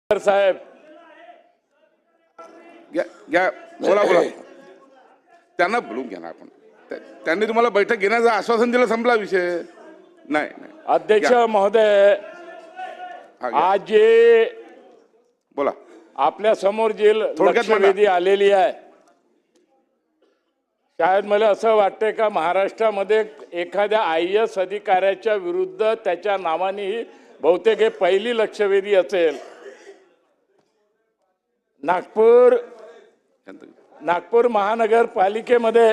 साहेब घ्या बोला बोला त्यांना बोलून घ्या ना आपण. त्यांनी तुम्हाला बैठक घेण्याचं आश्वासन दिलं, संपला विषय. नाही नाही अध्यक्ष घ्या. महोदय, हा, घ्या. आज जे बोला. आपल्या समोर जे थोडक्यात लक्षवेधी आलेली आहे, शायद मला असं वाटतंय का महाराष्ट्रामध्ये एखाद्या IAS अधिकाऱ्याच्या विरुद्ध त्याच्या नावाने ही बहुतेक हे पहिली लक्षवेधी असेल. नागपूर महानगरपालिकेमध्ये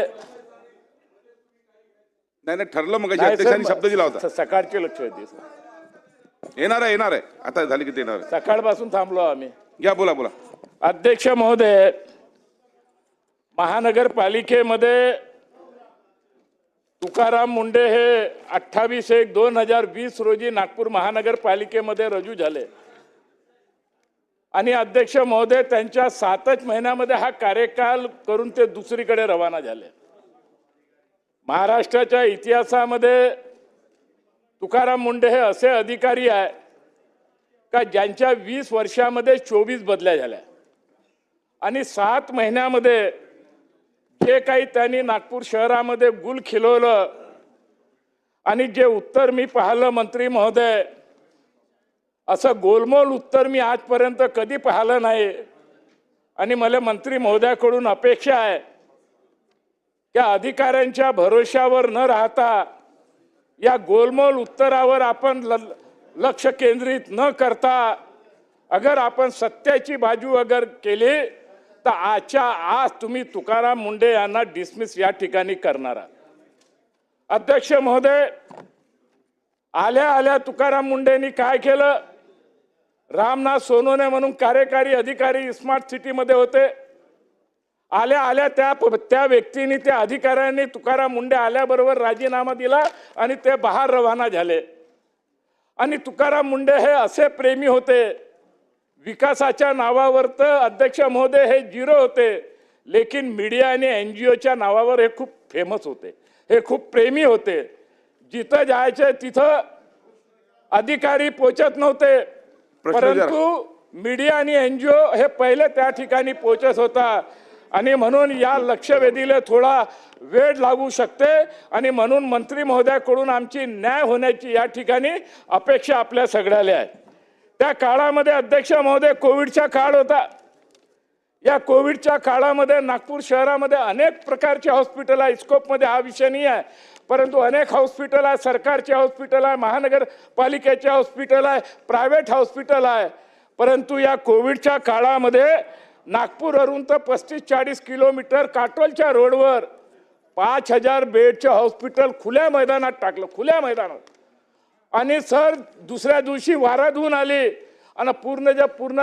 नाही ठरलं मग अध्यक्षांनी शब्द दिला होता. सकाळची लक्षवेधी येणार आहे आता झाली किती येणार आहे. सकाळपासून थांबलो आम्ही. घ्या बोला बोला. अध्यक्ष महोदय, महानगरपालिकेमध्ये तुकाराम मुंडे हे 28/1/2020 रोजी नागपूर महानगरपालिकेमध्ये रुजू झाले आणि अध्यक्ष महोदय त्यांच्या 7च महिन्यामध्ये हा कार्यकाल करून ते दुसरीकडे रवाना झाले. महाराष्ट्राच्या इतिहासामध्ये तुकाराम मुंडे हे असे अधिकारी आहे का ज्यांच्या 20 वर्षामध्ये 24 बदल्या झाल्या आणि 7 महिन्यामध्ये जे काही त्यांनी नागपूर शहरामध्ये गुल खिलवलं आणि जे उत्तर मी पाहिलं मंत्री महोदय, असं गोलमोल उत्तर मी आजपर्यंत कधी पाहिलं नाही. आणि मला मंत्री महोदयाकडून अपेक्षा आहे त्या अधिकाऱ्यांच्या भरोशावर न राहता या गोलमोल उत्तरावर आपण लक्ष केंद्रित न करता अगर आपण सत्याची बाजू अगर केली तर आज तुम्ही तुकाराम मुंडे यांना डिसमिस या ठिकाणी करणार आहात. अध्यक्ष महोदय, आल्या तुकाराम मुंडेंनी काय केलं? रामनाथ सोनवणे म्हणून कार्यकारी अधिकारी स्मार्ट सिटीमध्ये होते. आल्या त्या व्यक्तीने, त्या अधिकाऱ्यांनी तुकाराम मुंडे आल्याबरोबर राजीनामा दिला आणि ते बाहेर रवाना झाले. आणि तुकाराम मुंडे हे असे प्रेमी होते, विकासाच्या नावावर तर अध्यक्ष महोदय हे 0 होते, लेकिन मीडिया आणि NGOच्या नावावर हे खूप फेमस होते, हे खूप प्रेमी होते. जिथं जायचे तिथं अधिकारी पोचत नव्हते, परंतु मीडिया आणि NGO हे पहिले त्या ठिकाणी पोचत होता. आणि म्हणून या लक्षवेधीला थोडा वेळ लागू शकते आणि म्हणून मंत्री महोदयाकडून आमची न्याय होण्याची या ठिकाणी अपेक्षा आपल्या सगळ्याला आहे. त्या काळामध्ये अध्यक्ष महोदय कोविडचा काळ होता. या कोविडच्या काळामध्ये नागपूर शहरामध्ये अनेक प्रकारचे हॉस्पिटल आहे. स्कोपमध्ये हा विषय नाही आहे, परंतु अनेक हॉस्पिटल आहे, सरकारचे हॉस्पिटल आहे, महानगरपालिकेचे हॉस्पिटल आहे, प्रायव्हेट हॉस्पिटल आहे. परंतु या कोविडच्या काळामध्ये नागपूरवरून तर 35-40 किलोमीटर काटोलच्या रोडवर 5000 बेडचे हॉस्पिटल खुल्या मैदानात टाकलं, खुल्या मैदानात. आणि सर दुसऱ्या दिवशी वाराधून आली आणि पूर्ण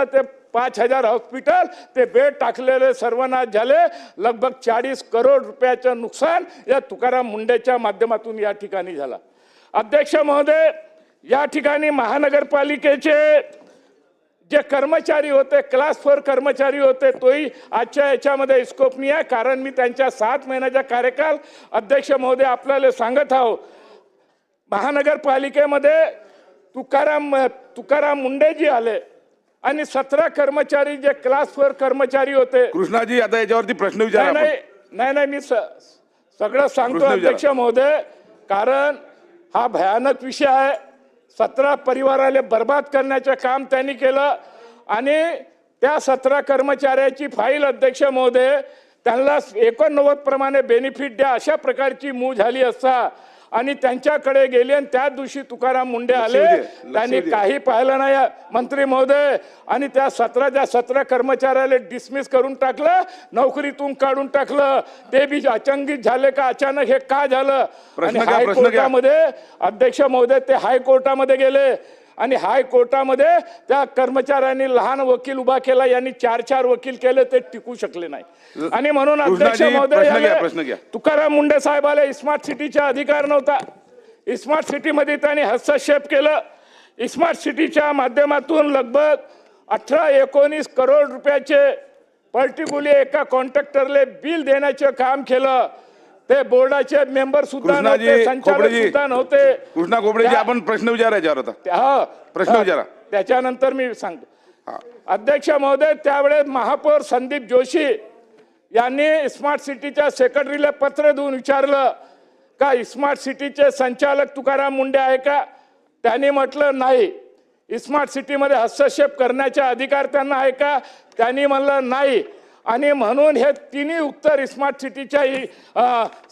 ते 5000 हॉस्पिटल ते बेड टाकलेले सर्वनाश झाले. लगभग 40 करोड रुपयाचं नुकसान या तुकाराम मुंडेच्या माध्यमातून या ठिकाणी झाला. अध्यक्ष महोदय, या ठिकाणी महानगरपालिकेचे जे कर्मचारी होते, क्लास 4 कर्मचारी होते, तोही आजच्या याच्यामध्ये स्कोप नाही आहे, कारण मी त्यांच्या 7 महिन्याचा कार्यकाल अध्यक्ष महोदय आपल्याला सांगत आहो. महानगरपालिकेमध्ये तुकाराम मुंडे जी आले आणि 17 कर्मचारी जे क्लास 4 कर्मचारी होते. कृष्णाजी, आता याच्यावरती प्रश्न विचारा. नाही मी सगळं सांगतो अध्यक्ष महोदय, कारण हा भयानक विषय आहे. 17 परिवाराला बर्बाद करण्याचं काम त्यांनी केलं आणि त्या 17 कर्मचाऱ्याची फाईल अध्यक्ष महोदय त्यांना 89 प्रमाणे बेनिफिट द्या अशा प्रकारची मूव झाली असता आणि त्यांच्याकडे गेले आणि त्या दिवशी तुकाराम मुंडे आले, त्यांनी काही पाहिलं नाही मंत्री महोदय. आणि त्या 17 कर्मचाऱ्याला डिसमिस करून टाकलं, नोकरीतून काढून टाकलं. ते बी अचंबित झाले का अचानक हे का झालं. आणि हायकोर्टामध्ये अध्यक्ष महोदय ते हायकोर्टामध्ये गेले आणि हायकोर्टामध्ये त्या कर्मचाऱ्यांनी लहान वकील उभा केला, यांनी 4 वकील केले, ते टिकू शकले नाही. आणि म्हणून अध्यक्ष महोदय तुकाराम मुंडे साहेबाला स्मार्ट सिटीचा अधिकार नव्हता. स्मार्ट सिटीमध्ये त्यांनी हस्तक्षेप केलं. स्मार्ट सिटीच्या माध्यमातून लगभग 18-19 करोड रुपयाचे पर्टिक्युलर एका कॉन्ट्रॅक्टरले बिल देण्याचे काम केलं. ते बोर्डाचे मेंबर सुद्धा नव्हते, संचालक सुद्धा नव्हते. कृष्णा खोपडेजी, आपण प्रश्न विचारायचा होता. हा प्रश्न विचारा. त्याच्यानंतर मी सांगतो. हा. अध्यक्ष महोदय, त्यावेळेस महापौर संदीप जोशी यांनी स्मार्ट सिटीच्या सेक्रेटरीला पत्र देऊन विचारलं का स्मार्ट सिटीचे संचालक तुकाराम मुंडे आहे का? त्यांनी म्हटलं नाही. स्मार्ट सिटीमध्ये हस्तक्षेप करण्याचा अधिकार त्यांना आहे का? त्यांनी म्हणलं नाही. आणि म्हणून हे तिन्ही उत्तर स्मार्ट सिटीच्या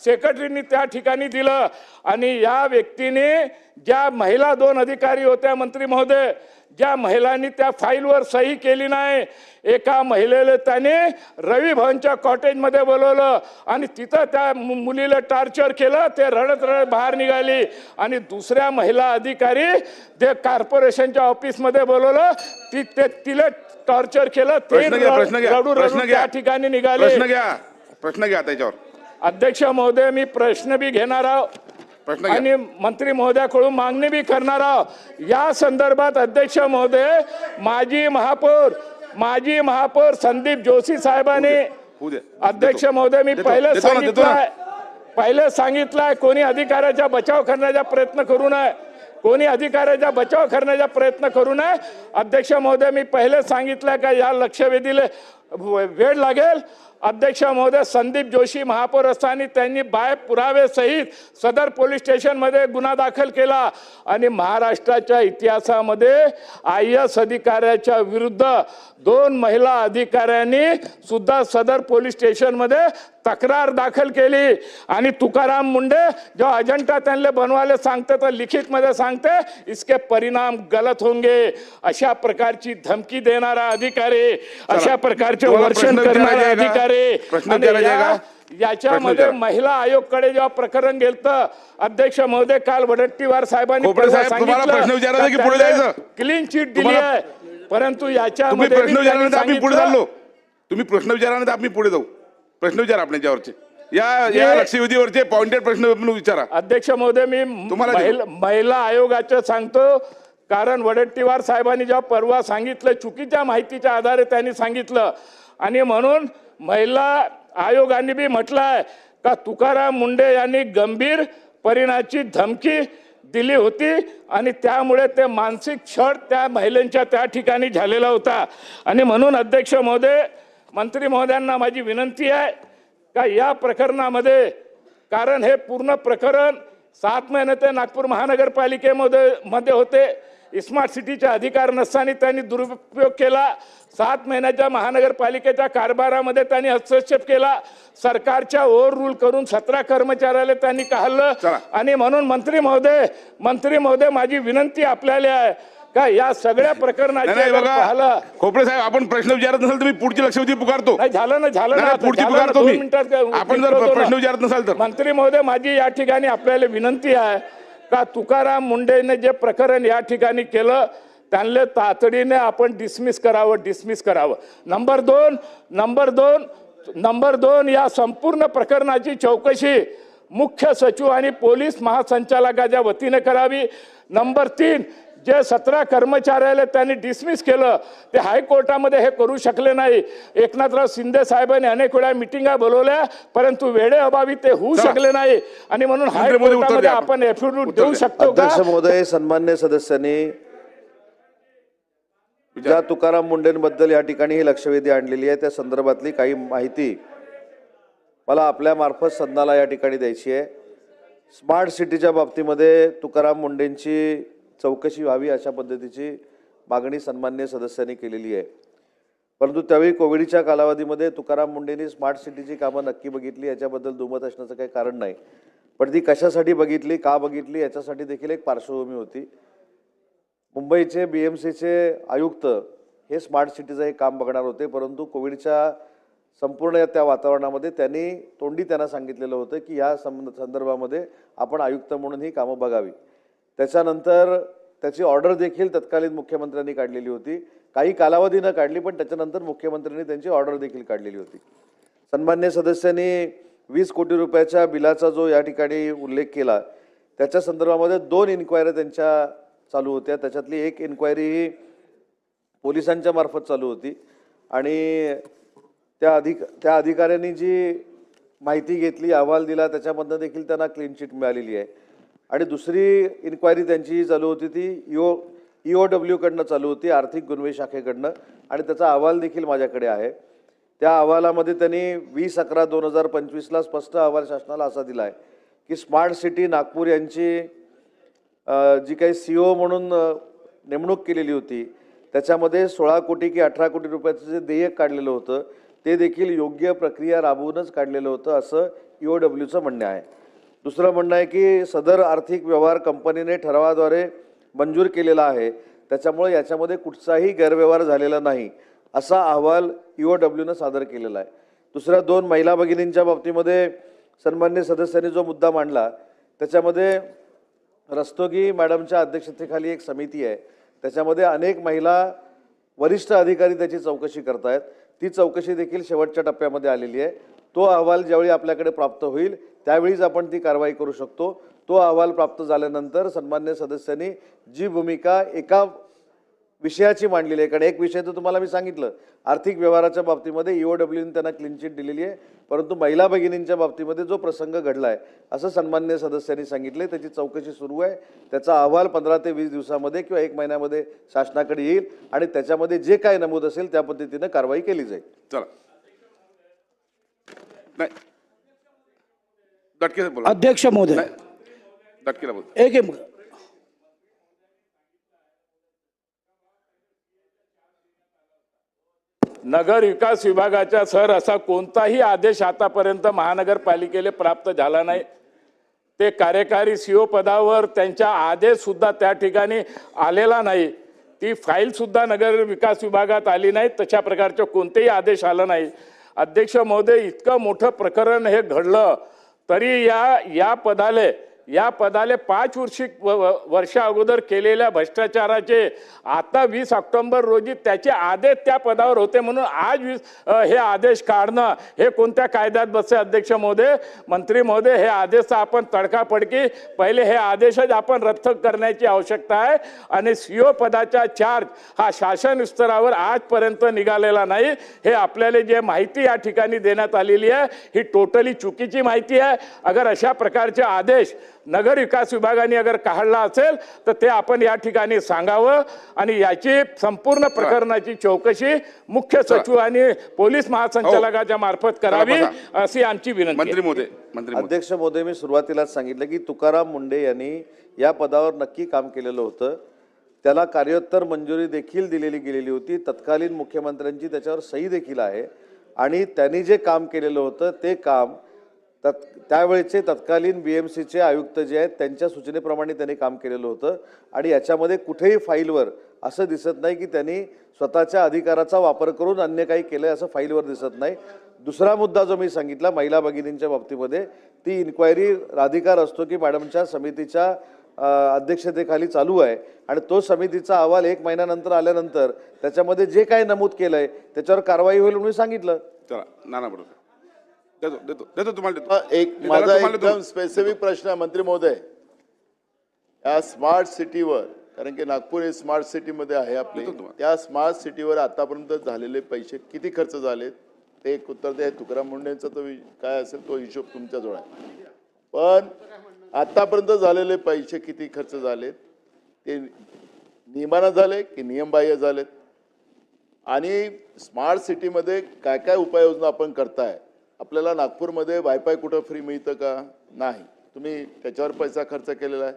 सेक्रेटरीनी त्या ठिकाणी दिलं. आणि या व्यक्तीने ज्या महिला 2 अधिकारी होत्या मंत्री महोदय, ज्या महिलांनी त्या फाईलवर सही केली नाही, एका महिलेला त्याने रवी भवनच्या कॉटेजमध्ये बोलवलं आणि तिथं त्या मुलीला टॉर्चर केलं. ते रडत रडत बाहेर निघाली. आणि दुसऱ्या महिला अधिकारी ते कॉर्पोरेशनच्या ऑफिसमध्ये बोलवलं, तिला टॉर्चर केलं. ते रडू रडू त्या ठिकाणी निघाले. प्रश्न घ्या त्याच्यावर. अध्यक्ष महोदय, मी प्रश्न बी घेणार आहोत आणि मंत्री महोदयाकडून मागणी बी करणार आहोत. या संदर्भात अध्यक्ष महोदय, माजी महापौर संदीप जोशी साहेबांनी, अध्यक्ष महोदय, मी पहिले सांगितलंय कोणी अधिकाऱ्याचा बचाव करण्याचा प्रयत्न करू नये, कोणी अधिकाऱ्याचा बचाव करण्याचा प्रयत्न करू नये. अध्यक्ष महोदय, मी पहिले सांगितलंय का या लक्षवेधीला वेळ लागेल. अध्यक्ष महोदय, संदीप जोशी महापौर असताना त्यांनी बाय पुरावे सहित सदर पोलीस स्टेशनमध्ये गुन्हा दाखल केला. आणि महाराष्ट्राच्या इतिहासामध्ये IAS अधिकाऱ्याच्या विरुद्ध 2 महिला अधिकाऱ्यांनी सुद्धा सदर पोलीस स्टेशनमध्ये तक्रार दाखल केली. आणि तुकाराम मुंडे जो अजेंडा त्यांना बनवायला सांगते तर लिखित मध्ये सांगते इसके परिणाम गलत होंगे. अशा प्रकारची धमकी देणारा अधिकारी, अशा प्रकारचे वर्षण करणारे अधिकारी. याच्यामध्ये महिला आयोगकडे जेव्हा प्रकरण गेलं, अध्यक्ष महोदय, काल वडट्टीवार साहेबांनी क्लीन चिट दिली आहे. परंतु याच्यामध्ये तुम्ही प्रश्न विचारल्यानंतर आम्ही पुढे जाऊ. प्रश्न विचारा आपल्याच्यावरचे, या लक्षवेधीवरचे पॉइंटेड प्रश्न विचारा. अध्यक्ष महोदय, मी महिला आयोगाचं सांगतो, कारण वडट्टीवार साहेबांनी जेव्हा परवा सांगितलं, चुकीच्या माहितीच्या आधारे त्यांनी सांगितलं. आणि म्हणून महिला आयोगाने बी म्हटलंय का तुकाराम मुंडे यांनी गंभीर परिणामाची धमकी दिली होती आणि त्यामुळे ते मानसिक छळ त्या महिलांच्या त्या ठिकाणी झालेला होता. आणि म्हणून अध्यक्ष महोदय, मंत्री महोदयांना माझी विनंती आहे का या प्रकरणामध्ये, कारण हे पूर्ण प्रकरण 7 महिने ते नागपूर महानगरपालिकेमध्ये होते, स्मार्ट सिटीचा अधिकार नसताना त्यांनी दुरुपयोग केला. 7 महिन्याच्या महानगरपालिकेच्या कारभारामध्ये त्यांनी हस्तक्षेप केला. सरकारच्या ओव्हर रूल करून 17 कर्मचाऱ्याला त्यांनी काढलं. आणि म्हणून मंत्री महोदय, माझी विनंती आपल्याला आहे का या सगळ्या प्रकरणाचे पाहिलं. खोपडे साहेब, आपण प्रश्न विचारत नसाल तुम्ही पुढची लक्षवेधी पुकारतो. झालं ना पुढची पुकारतो मी. आपण जर प्रश्न विचारत नसाल तर. मंत्री महोदय, माझी या ठिकाणी आपल्याला विनंती आहे का तुकाराम मुंडेने जे प्रकरण या ठिकाणी केलं त्यांना तातडीने आपण डिसमिस करावं. नंबर 2 या संपूर्ण प्रकरणाची चौकशी मुख्य सचिव आणि पोलीस महासंचालकाच्या वतीने करावी. नंबर 3, जे 17 कर्मचाऱ्याला त्यांनी डिसमिस केलं ते हायकोर्टामध्ये हे करू शकले नाही. एकनाथराव शिंदे साहेबांनी अनेक वेळा मिटिंगा बोलवल्या, परंतु वेळेअभावी ते होऊ शकले नाही. आणि म्हणून हायकोर्टामध्ये आपण एफिडेव्हिट देऊ शकतो का? अध्यक्ष महोदय, सन्मान्य सदस्यांनी ज्या तुकाराम मुंडेंबद्दल या ठिकाणी ही लक्षवेधी आणलेली आहे त्या संदर्भातली काही माहिती मला आपल्या मार्फत सदनाला या ठिकाणी द्यायची आहे. स्मार्ट सिटीच्या बाबतीमध्ये तुकाराम मुंडेंची चौकशी व्हावी अशा पद्धतीची मागणी सन्मान्य सदस्यांनी केलेली आहे. परंतु त्यावेळी कोविडच्या कालावधीमध्ये तुकाराम मुंडेंनी स्मार्ट सिटीची कामं नक्की बघितली याच्याबद्दल दुमत असण्याचं काही कारण नाही. पण ती कशासाठी बघितली, का बघितली याच्यासाठी देखील एक पार्श्वभूमी होती. मुंबईचे BMCचे आयुक्त हे स्मार्ट सिटीचं हे काम बघणार होते, परंतु कोविडच्या संपूर्ण त्या वातावरणामध्ये त्यांना सांगितलेलं होतं की या संदर्भामध्ये आपण आयुक्त म्हणून ही कामं बघावी. त्याच्यानंतर त्याची ऑर्डर देखील तत्कालीन मुख्यमंत्र्यांनी काढलेली होती. काही कालावधी न काढली, पण त्याच्यानंतर मुख्यमंत्र्यांनी त्यांची ऑर्डर देखील काढलेली होती. सन्मान्य सदस्यांनी 20 कोटी रुपयाच्या बिलाचा जो या ठिकाणी उल्लेख केला त्याच्या संदर्भामध्ये 2 इन्क्वायरी त्यांच्या चालू होत्या. त्याच्यातली एक इन्क्वायरी ही पोलिसांच्या मार्फत चालू होती आणि त्या अधिकाऱ्यांनी जी माहिती घेतली, अहवाल दिला, त्याच्यामधनं देखील त्यांना क्लीन चिट मिळालेली आहे. आणि दुसरी इन्क्वायरी त्यांची चालू होती ती EOW कडनं चालू होती, आर्थिक गुन्हे शाखेकडनं, आणि त्याचा अहवाल देखील माझ्याकडे आहे. त्या अहवालामध्ये त्यांनी 20/11/2025ला स्पष्ट अहवाल शासनाला असा दिला आहे की स्मार्ट सिटी नागपूर यांची जी काही CEO म्हणून नेमणूक केलेली होती त्याच्यामध्ये 16 कोटी की 18 कोटी रुपयाचं जे देयक काढलेलं होतं ते देखील योग्य प्रक्रिया राबवूनच काढलेलं होतं असं EOWचं म्हणणं आहे. दुसरं म्हणणं आहे की सदर आर्थिक व्यवहार कंपनीने ठरावाद्वारे मंजूर केलेला आहे, त्याच्यामुळे याच्यामध्ये कुठचाही गैरव्यवहार झालेला नाही असा अहवाल EOWनं सादर केलेला आहे. दुसऱ्या 2 महिला भगिनींच्या बाबतीमध्ये सन्मान्य सदस्यांनी जो मुद्दा मांडला त्याच्यामध्ये रस्तोगी मॅडमच्या अध्यक्षतेखाली एक समिती आहे, त्याच्यामध्ये अनेक महिला वरिष्ठ अधिकारी त्याची चौकशी करतायत. ती चौकशी देखील शेवटच्या टप्प्यामध्ये आलेली आहे. तो अहवाल ज्यावेळी आपल्याकडे प्राप्त होईल त्यावेळीच आपण ती कारवाई करू शकतो. तो अहवाल प्राप्त झाल्यानंतर सन्मान्य सदस्यांनी जी भूमिका एका विषयाची मांडलेली आहे, कारण एक विषय तर तुम्हाला मी सांगितलं आर्थिक व्यवहाराच्या बाबतीमध्ये EOWने त्यांना क्लीन चिट दिलेली आहे, परंतु महिला भगिनींच्या बाबतीमध्ये जो प्रसंग घडला आहे असं सन्मान्य सदस्यांनी सांगितले. त्याची चौकशी सुरू आहे. त्याचा अहवाल 15 ते 20 दिवसामध्ये किंवा 1 महिन्यामध्ये शासनाकडे येईल आणि त्याच्यामध्ये जे काय नमूद असेल त्या पद्धतीनं कारवाई केली जाईल. चला नाही दटके बोला. अध्यक्ष महोदय, नाही, दटकेला बोल. एक एक नगर विकास विभागाच्या सर असा कोणताही आदेश आतापर्यंत महानगरपालिकेला प्राप्त झाला नाही. ते कार्यकारी CEO पदावर त्यांचा आदेश सुद्धा त्या ठिकाणी आलेला नाही. ती फाईल सुद्धा नगर विकास विभागात आली नाही. तशा प्रकारचे कोणतेही आदेश आला नाही. अध्यक्ष महोदय, इतकं मोठं प्रकरण हे घडलं तरी या पदाले 5 वर्ष अगोदर केलेल्या भ्रष्टाचाराचे आता 20 ऑक्टोबर रोजी त्याचे आदेश त्या पदावर होते म्हणून आज हे आदेश काढणं हे कोणत्या कायद्यात बसते? अध्यक्ष महोदय, मंत्री महोदय, हे आदेश आपण तडकाफडकी पहिले हे आदेशच आपण रद्द करण्याची आवश्यकता आहे. आणि CEO पदाचा चार्ज हा शासन स्तरावर आजपर्यंत निघालेला नाही. हे आपल्याला जे माहिती या ठिकाणी देण्यात आलेली आहे ही टोटली चुकीची माहिती आहे. अगर अशा प्रकारचे आदेश नगर विकास विभागाने अगर काढला असेल तर ते आपण या ठिकाणी सांगावं आणि याची संपूर्ण प्रकरणाची चौकशी मुख्य सचिव आणि पोलीस महासंचालकाच्या मार्फत करावी अशी आमची विनंती. मंत्री महोदय अध्यक्ष महोदय, मी सुरुवातीलाच सांगितलं की तुकाराम मुंढे यांनी या पदावर नक्की काम केलेलं होतं. त्याला कार्योत्तर मंजुरी देखील दिलेली गेलेली होती. तत्कालीन मुख्यमंत्र्यांची त्याच्यावर सही देखील आहे आणि त्यांनी जे काम केलेलं होतं ते काम त्यावेळेचे तत्कालीन BMCचे आयुक्त जे आहेत त्यांच्या सूचनेप्रमाणे त्यांनी काम केलेलं होतं आणि याच्यामध्ये कुठेही फाईलवर असं दिसत नाही की त्यांनी स्वतःच्या अधिकाराचा वापर करून अन्य काही केलं असं फाईलवर दिसत नाही. दुसरा मुद्दा जो मी सांगितला महिला भगिनींच्या बाबतीमध्ये, ती इन्क्वायरी राधिका रस्तोगी मॅडमच्या समितीच्या अध्यक्षतेखाली चालू आहे आणि तो समितीचा अहवाल 1 महिन्यानंतर आल्यानंतर त्याच्यामध्ये जे काही नमूद केलं आहे त्याच्यावर कारवाई होईल म्हणून सांगितलं. चला नाना बरोबर देतो तुम्हाला एक माझा एकदम स्पेसिफिक प्रश्न आहे मंत्री महोदय. या स्मार्ट सिटीवर, कारण की नागपूर हे स्मार्ट सिटीमध्ये आहे आपली, त्या स्मार्ट सिटीवर आतापर्यंत झालेले पैसे किती खर्च झालेत ते एक उत्तर द्या. तुकाराम मुंढेंचा तो काय असेल तो हिशोब तुमच्याजवळ आहे, पण आतापर्यंत झालेले पैसे किती खर्च झालेत ते नियमानं झाले की नियमबाह्य झालेत, आणि स्मार्ट सिटीमध्ये काय काय उपाययोजना आपण करताय. आपल्याला नागपूरमध्ये वायफाय कुठं फ्री मिळतं का? नाही. तुम्ही त्याच्यावर पैसा खर्च केलेला आहे.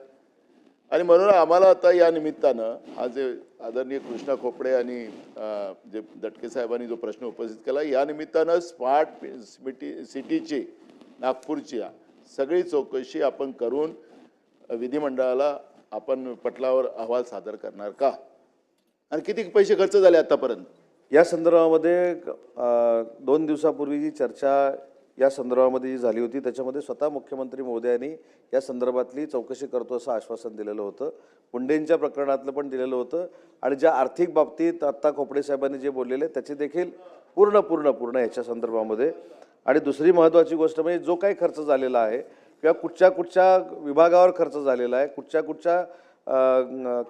आणि म्हणून आम्हाला आता या निमित्तानं हा जे आदरणीय कृष्णा खोपडे आणि जे दटके साहेबांनी जो प्रश्न उपस्थित केला, या निमित्तानं स्मार्ट सिटीची नागपूरची सगळी चौकशी आपण करून विधिमंडळाला आपण पटलावर अहवाल सादर करणार का? आणि किती पैसे खर्च झाले आतापर्यंत? या संदर्भामध्ये 2 दिवसापूर्वी जी चर्चा या संदर्भामध्ये जी झाली होती त्याच्यामध्ये स्वतः मुख्यमंत्री महोदयांनी या संदर्भातली चौकशी करतो असं आश्वासन दिलेलं होतं. मुंडेंच्या प्रकरणातलं पण दिलेलं होतं आणि ज्या आर्थिक बाबतीत आत्ता खोपडे साहेबांनी जे बोललेले त्याचे देखील पूर्ण याच्या संदर्भामध्ये. आणि दुसरी महत्त्वाची गोष्ट म्हणजे जो काही खर्च झालेला आहे किंवा कुठच्या विभागावर खर्च झालेला आहे, कुठच्या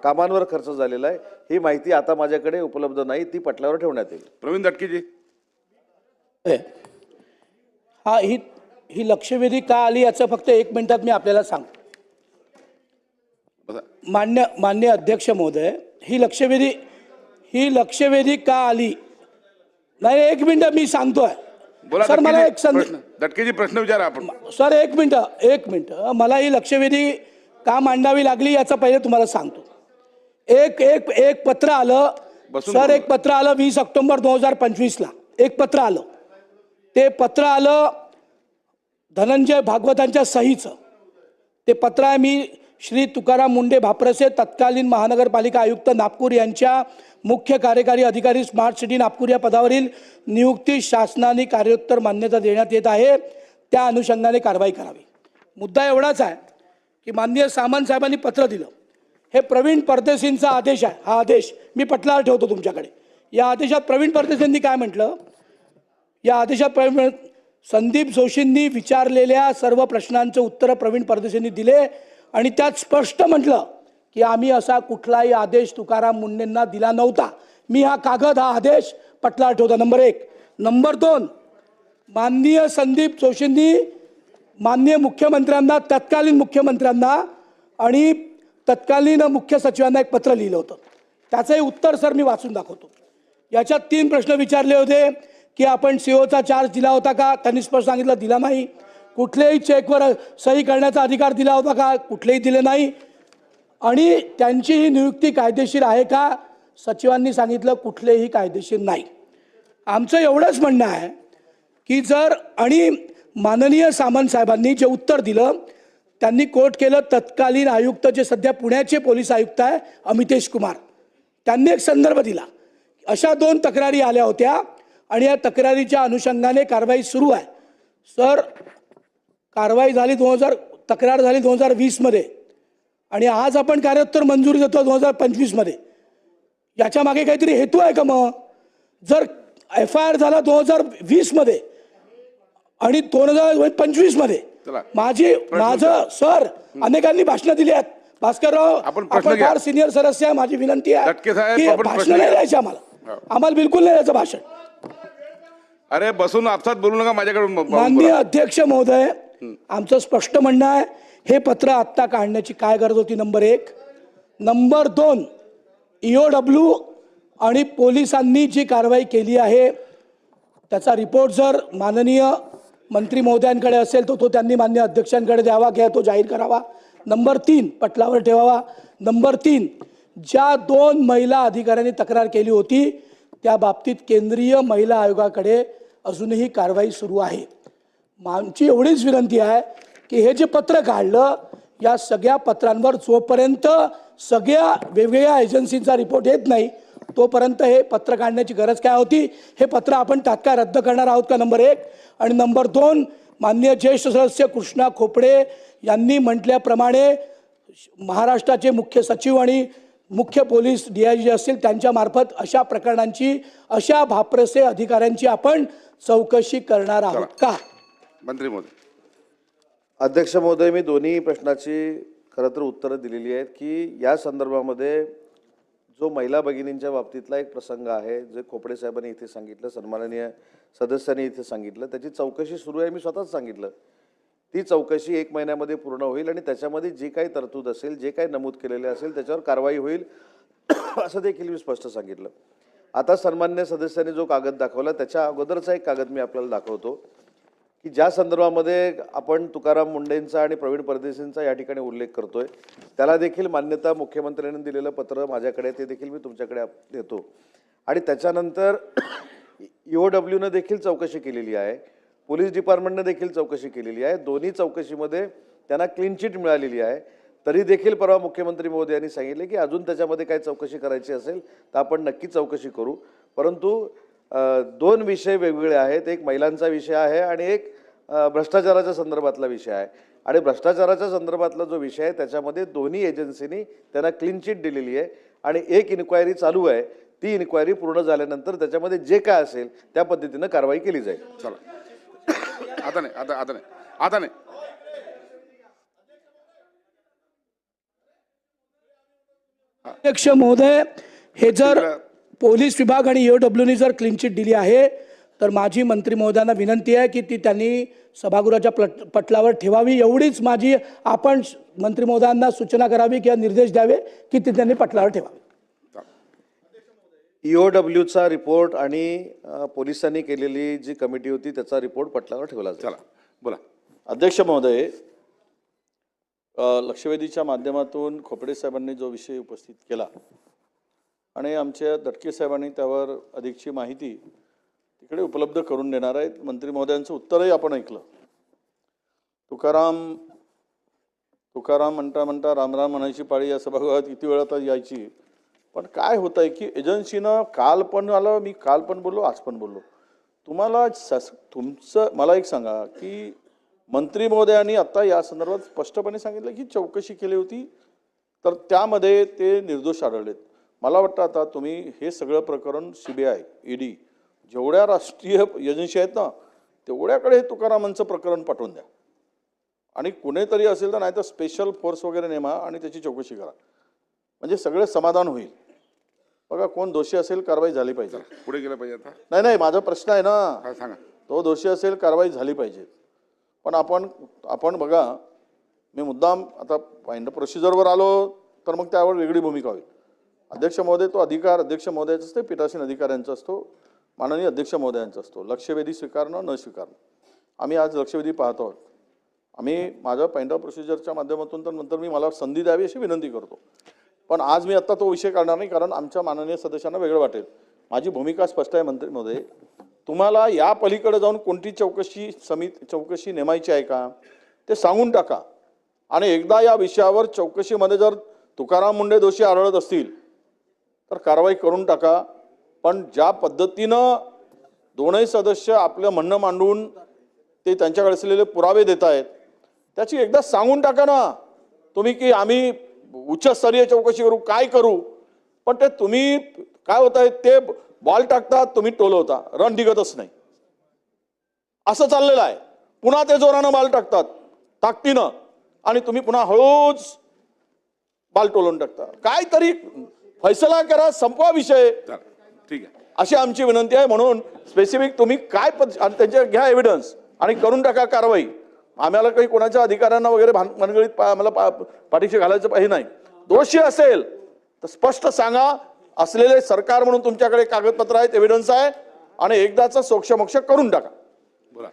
कामांवर खर्च झालेला आहे, ही माहिती आता माझ्याकडे उपलब्ध नाही, ती पटलावर ठेवण्यात येईल. प्रवीण दटकेजी. हा ही लक्षवेधी का आली याचं फक्त 1 मिनिटात मी आपल्याला सांगतो. मान्य अध्यक्ष महोदय, ही लक्षवेधी का आली? नाही, एक मिनिट मी सांगतोय. बोला सर मला एक दटकेजी प्रश्न विचारा आपण. सर एक मिनिट मला ही लक्षवेधी का मांडावी लागली याचं पहिले तुम्हाला सांगतो. एक पत्र आलं बसून सर, बोला. एक पत्र आलं 20 ऑक्टोबर 2025ला. एक पत्र आलं, ते पत्र आलं धनंजय भागवतांच्या सहीचं. ते पत्र आहे, मी श्री तुकाराम मुंडे भापरसे तत्कालीन महानगरपालिका आयुक्त नागपूर यांच्या मुख्य कार्यकारी अधिकारी स्मार्ट सिटी नागपूर या पदावरील नियुक्ती शासनाने कार्योत्तर मान्यता देण्यात येत आहे, त्या अनुषंगाने कारवाई करावी. मुद्दा एवढाच आहे की माननीय सामंत साहेबांनी पत्र दिलं. हे प्रवीण परदेशींचा आदेश आहे. हा आदेश मी पटलावर ठेवतो तुमच्याकडे. या आदेशात प्रवीण परदेशींनी काय म्हटलं? या आदेशात संदीप जोशींनी विचारलेल्या सर्व प्रश्नांचं उत्तर प्रवीण परदेशींनी दिले आणि त्यात स्पष्ट म्हटलं की आम्ही असा कुठलाही आदेश तुकाराम मुंडेंना दिला नव्हता. मी हा कागद, हा आदेश पटलावर ठेवतो. नंबर 1. नंबर 2, माननीय संदीप जोशींनी माननीय मुख्यमंत्र्यांना, तत्कालीन मुख्यमंत्र्यांना आणि तत्कालीन मुख्य सचिवांना एक पत्र लिहिलं होतं. त्याचंही उत्तर सर मी वाचून दाखवतो. याच्यात 3 प्रश्न विचारले होते की आपण सीओचा चार्ज दिला होता का? त्यांनी स्पष्ट सांगितलं दिला नाही. कुठल्याही चेकवर सही करण्याचा अधिकार दिला होता का? कुठलेही दिले नाही. आणि त्यांची ही नियुक्ती कायदेशीर आहे का? सचिवांनी सांगितलं कुठलेही कायदेशीर नाही. आमचं एवढंच म्हणणं आहे की आणि माननीय सामंत साहेबांनी जे उत्तर दिलं, त्यांनी कोट केलं तत्कालीन आयुक्त जे सध्या पुण्याचे पोलीस आयुक्त आहे अमितेश कुमार, त्यांनी एक संदर्भ दिला. अशा 2 तक्रारी आल्या होत्या आणि या तक्रारीच्या अनुषंगाने कारवाई सुरू आहे. सर, कारवाई झाली तक्रार झाली 2020मध्ये आणि आज आपण कार्योत्तर मंजुरी देतो 2025मध्ये. याच्या मागे काहीतरी हेतू आहे का? मग जर FIR झाला 2020मध्ये आणि 2025मध्ये, माझं सर अनेकांनी भाषणं दिली आहेत. भास्करराव, आपण फार सिनियर सदस्य आहे, माझी विनंती आहे की भाषण नाही द्यायचं आम्हाला बिलकुल नाही द्यायचं भाषण. अरे बसून आपसात बोलू नका माझ्याकडून. माननीय अध्यक्ष महोदय, आमचं स्पष्ट म्हणणं आहे, हे पत्र आत्ता काढण्याची काय गरज होती? नंबर 1. नंबर 2, EOW आणि पोलिसांनी जी कारवाई केली आहे त्याचा रिपोर्ट जर माननीय मंत्री महोदयांकडे असेल तो त्यांनी माननीय अध्यक्षांकडे द्यावा किंवा तो जाहीर करावा. नंबर 3, पटलावर ठेवावा. नंबर 3, ज्या 2 महिला अधिकाऱ्यांनी तक्रार केली होती त्या बाबतीत केंद्रीय महिला आयोगाकडे अजूनही कारवाई सुरू आहे. आमची एवढीच विनंती आहे की हे जे पत्र काढलं, या सगळ्या पत्रांवर जोपर्यंत सगळ्या वेगवेगळ्या एजन्सींचा रिपोर्ट येत नाही तोपर्यंत हे पत्र काढण्याची गरज काय होती? हे पत्र आपण तात्काळ रद्द करणार आहोत का? नंबर 1. आणि नंबर 2, माननीय ज्येष्ठ सदस्य कृष्णा खोपडे यांनी म्हटल्याप्रमाणे महाराष्ट्राचे मुख्य सचिव आणि मुख्य पोलीस DIG असतील त्यांच्या मार्फत अशा प्रकरणांची, अशा भापरसे अधिकाऱ्यांची आपण चौकशी करणार आहोत का? मंत्री महोदय. अध्यक्ष महोदय, मी दोन्ही प्रश्नाची खरं तर उत्तरं दिलेली आहेत की या संदर्भामध्ये जो महिला भगिनींच्या बाबतीतला एक प्रसंग आहे, जे खोपडे साहेबांनी इथे सांगितलं, सन्माननीय सदस्यांनी इथे सांगितलं, त्याची चौकशी सुरू आहे. मी स्वतःच सांगितलं ती चौकशी 1 महिन्यामध्ये पूर्ण होईल आणि त्याच्यामध्ये जी काही तरतूद असेल, जे काही नमूद केलेले असेल त्याच्यावर कारवाई होईल असं देखील मी स्पष्ट सांगितलं. आता सन्माननीय सदस्यांनी जो कागद दाखवला त्याच्या अगोदरचा एक कागद मी आपल्याला दाखवतो की ज्या संदर्भामध्ये आपण तुकाराम मुंडेंचा आणि प्रवीण परदेशींचा या ठिकाणी उल्लेख करतोय, त्याला देखील मान्यता मुख्यमंत्र्यांनी दिलेलं पत्र माझ्याकडे, ते देखील मी तुमच्याकडे देतो. आणि त्याच्यानंतर EOWनं देखील चौकशी केलेली आहे, पोलीस डिपार्टमेंटनं देखील चौकशी केलेली आहे. दोन्ही चौकशीमध्ये त्यांना क्लीन चिट मिळालेली आहे. तरी देखील परवा मुख्यमंत्री महोदयांनी सांगितले की अजून त्याच्यामध्ये काय चौकशी करायची असेल तर आपण नक्की चौकशी करू. परंतु 2 विषय वेगवेगळे आहेत. एक महिलांचा विषय आहे आणि एक भ्रष्टाचाराच्या संदर्भातला विषय आहे. आणि भ्रष्टाचाराच्या संदर्भातला जो विषय आहे त्याच्यामध्ये दोन्ही एजन्सीनी त्यांना क्लीन चिट दिलेली आहे आणि एक इन्क्वायरी चालू आहे. ती इन्क्वायरी पूर्ण झाल्यानंतर त्याच्यामध्ये जे काय असेल त्या पद्धतीनं कारवाई केली जाईल. चला, आता नाही. अध्यक्ष महोदय, हे जर पोलीस विभाग आणि EOWनी जर क्लीन चिट दिली आहे तर माझी मंत्री महोदयांना विनंती आहे की ती त्यांनी सभागृहाच्या पटलावर ठेवावी. एवढीच माझी आपण मंत्री महोदयांना सूचना करावी किंवा निर्देश द्यावे की ती त्यांनी पटलावर ठेवावी. EOWचा रिपोर्ट आणि पोलिसांनी केलेली जी कमिटी होती त्याचा रिपोर्ट पटलावर ठेवला जाईल. चला बोला. अध्यक्ष महोदय, लक्षवेधीच्या माध्यमातून खोपडे साहेबांनी जो विषय उपस्थित केला आणि आमच्या दटके साहेबांनी त्यावर अधिकची माहिती तिकडे उपलब्ध करून देणार आहेत. मंत्री महोदयांचं उत्तरही आपण ऐकलं. तुकाराम म्हणता रामराम म्हणायची पाळी या सभागृहात किती वेळा तर यायची. पण काय होत आहे की एजन्सीनं काल पण आलं, मी काल पण बोललो, आज पण बोललो. तुम्हाला तुमचं मला एक सांगा की मंत्री महोदयांनी आता या संदर्भात स्पष्टपणे सांगितलं की चौकशी केली होती तर त्यामध्ये ते निर्दोष आढळलेत. मला वाटतं आता तुम्ही हे सगळं प्रकरण CBI, ED जेवढ्या राष्ट्रीय एजन्सी आहेत ना तेवढ्याकडे हे तुकारामांचं प्रकरण पाठवून द्या आणि कुणीतरी असेल तर नाही तर स्पेशल फोर्स वगैरे नेमा आणि त्याची चौकशी करा, म्हणजे सगळं समाधान होईल. बघा कोण दोषी असेल कारवाई झाली पाहिजे. पुढे गेलं पाहिजे आता. नाही माझा प्रश्न आहे ना, हा सांगा. तो दोषी असेल कारवाई झाली पाहिजे. पण आपण बघा, मी मुद्दाम आता फाइंड प्रोसिजरवर आलो तर मग त्यावर वेगळी भूमिका होईल. अध्यक्ष महोदय तो अधिकार अध्यक्ष महोदयाचा असतो, पीठासीन अधिकाऱ्यांचा असतो, माननीय अध्यक्ष महोदयांचा असतो. लक्षवेधी स्वीकारणं न स्वीकारणं. आम्ही आज लक्षवेधी पाहतो आहोत. आम्ही माझं फाइंड प्रोसिजरच्या माध्यमातून तर नंतर मी मला संधी द्यावी अशी विनंती करतो. पण आज मी आत्ता तो विषय काढणार नाही कारण आमच्या माननीय सदस्यांना वेगळं वाटेल. माझी भूमिका स्पष्ट आहे मंत्री महोदय. तुम्हाला या पलीकडे जाऊन कोणती चौकशी नेमायची आहे का ते सांगून टाका आणि एकदा या विषयावर चौकशीमध्ये जर तुकाराम मुंडे दोषी आढळत असतील तर कारवाई करून टाका. पण ज्या पद्धतीनं दोनही सदस्य आपलं म्हणणं मांडून ते त्यांच्याकडे असलेले पुरावे देत आहेत त्याची एकदा सांगून टाका ना तुम्ही की आम्ही उच्चस्तरीय चौकशी करू, काय करू. पण ते तुम्ही काय होत आहे ते बॉल टाकतात, तुम्ही टोलवता, रन निघतच नाही, असं चाललेलं आहे. पुन्हा ते जोरानं बॉल टाकतात ताकदीनं आणि तुम्ही पुन्हा हळूच बॉल टोलून टाकता. काहीतरी फैसला करा, संपवा विषय, चला ठीक आहे. अशी आमची विनंती आहे. म्हणून स्पेसिफिक तुम्ही काय आणि त्यांचे घ्या एव्हिडन्स आणि करून टाका कारवाई. आम्हाला काही कोणाच्या अधिकाऱ्यांना वगैरे मनगळीत आम्हाला पाठीशी घालायचं पाहिजे नाही. दोषी असेल तर स्पष्ट सांगा. असलेले सरकार म्हणून तुमच्याकडे कागदपत्र आहेत, एव्हिडन्स आहे आणि एकदाच सोक्षमोक्ष करून टाका. बोला.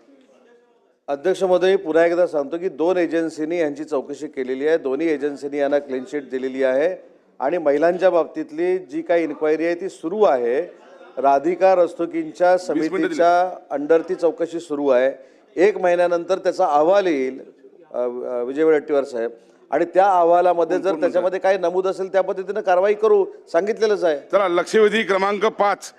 अध्यक्ष महोदय, पुन्हा एकदा सांगतो की 2 एजन्सीनी यांची चौकशी केलेली आहे. दोन्ही एजन्सीनी यांना क्लीन शीट दिलेली आहे आणि महिलांच्या बाबतीतली जी काही इन्क्वायरी आहे ती सुरू आहे. राधिका रस्तोगींच्या समितीच्या अंडर ती चौकशी सुरू आहे. 1 महिन्यानंतर त्याचा अहवाल येईल विजय वडेट्टीवार साहेब आणि त्या अहवालामध्ये जर त्याच्यामध्ये काही नमूद असेल त्या पद्धतीनं कारवाई करू सांगितलेलंच आहे. चला लक्षवेधी क्रमांक 5